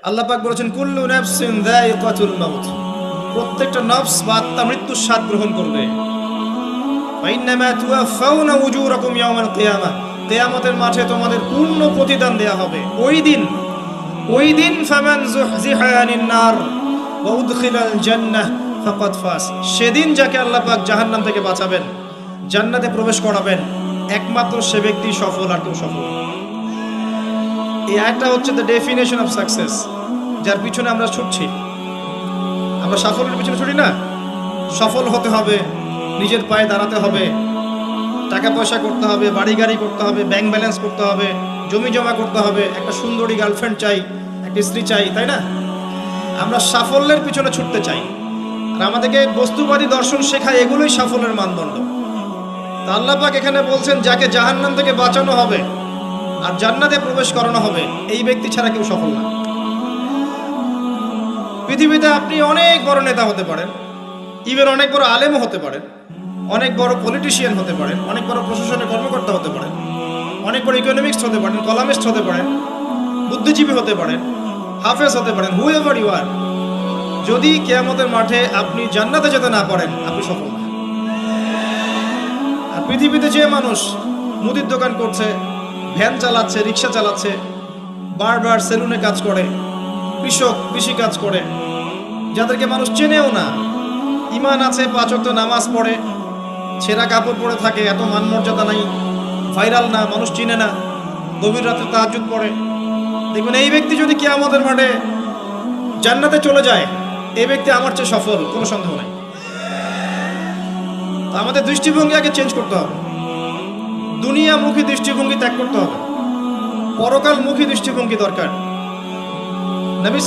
আল্লাহ পাক বলেছেন কুল্লু নাফসিন যায়িকাতুল মাউত, প্রত্যেকটা নফস বা আত্মা মৃত্যুর স্বাদ গ্রহণ করবে। ওয়া ইন্নামা তুওয়াফাউনা উজুরাকুম ইয়াওমাল কিয়ামাহ, কিয়ামতের মাঠে তোমাদের পূর্ণ প্রতিদান দেয়া হবে। ওই দিন ফামান যুহজিহা আনিন নার ওয়া উদখিলাল জান্নাহ ফাকাদ ফাজ, সেদিন যাকে আল্লাহ পাক জাহান্নাম থেকে বাঁচাবেন, জান্নাতে প্রবেশ করাবেন, একমাত্র সে ব্যক্তি সফল, আর কেউ সফল না। এই একটা হচ্ছে দ্য ডেফিনেশন অফ সাকসেস, যার পিছনে আমরা ছুটছি। আমরা সাফল্যের পিছনে ছুটি না। সফল হতে হবে, নিজের পায়ে দাঁড়াতে হবে, টাকা পয়সা করতে হবে, বাড়ি গাড়ি করতে হবে, ব্যাংক ব্যালেন্স করতে হবে, জমি জমা করতে হবে, একটা সুন্দরী গার্লফ্রেন্ড চাই, একটা স্ত্রী চাই, তাই না? আমরা সাফল্যের পিছনে ছুটতে চাই, আর আমাদেরকে বস্তুবাদী দর্শন শেখায় এগুলোই সাফল্যের মানদণ্ড। তা আল্লাহ পাক এখানে বলছেন যাকে জাহান্নাম থেকে বাঁচানো হবে আর জান্নাতে প্রবেশ করানো হবে, এই ব্যক্তি ছাড়া কেউ সফল না। পৃথিবীতে আপনি অনেক বড় নেতা হতে পারেন, ইভেন অনেক বড় আলেমও হতে পারেন, অনেক বড় পলিটিশিয়ান হতে পারেন, অনেক বড় প্রশাসনের কর্মকর্তা হতে পারেন, অনেক বড় ইকোনমিক্স হতে পারেন, কলামিস্ট হতে পারেন, বুদ্ধিজীবী হতে পারেন, হাফেজ হতে পারেন, হুএভার ইউ আর, যদি কিয়ামতের মাঠে আপনি জান্নাতে যেতে না পারেন, আপনি সফল না। আর পৃথিবীতে যে মানুষ মুদির দোকান করছে, ভ্যান চালাচ্ছে, রিক্সা চালাচ্ছে, বারবার সেলুনে কাজ করে, কৃষক কৃষি কাজ করে, যাদেরকে মানুষ চেনেও না, ইমান আছে, 5 ওয়াক্ত নামাজ পড়ে, ছেঁড়া কাপড় পরে থাকে, এত মান মর্যাদা নাই, ভাইরাল না, মানুষ চিনে না, গভীর রাতে তাহাজ্জুদ পড়ে, দেখবেন এই ব্যক্তি যদি কিয়ামতের মাঠে জান্নাতে চলে যায়, এই ব্যক্তি আমার চেয়ে সফল, কোনো সন্দেহ নাই। আমাদের দৃষ্টিভঙ্গি আগে চেঞ্জ করতে হবে, দুনিয়ামুখী দৃষ্টিভঙ্গি ত্যাগ করতে হবে, পরকালমুখী দৃষ্টিভঙ্গি দরকার। নবী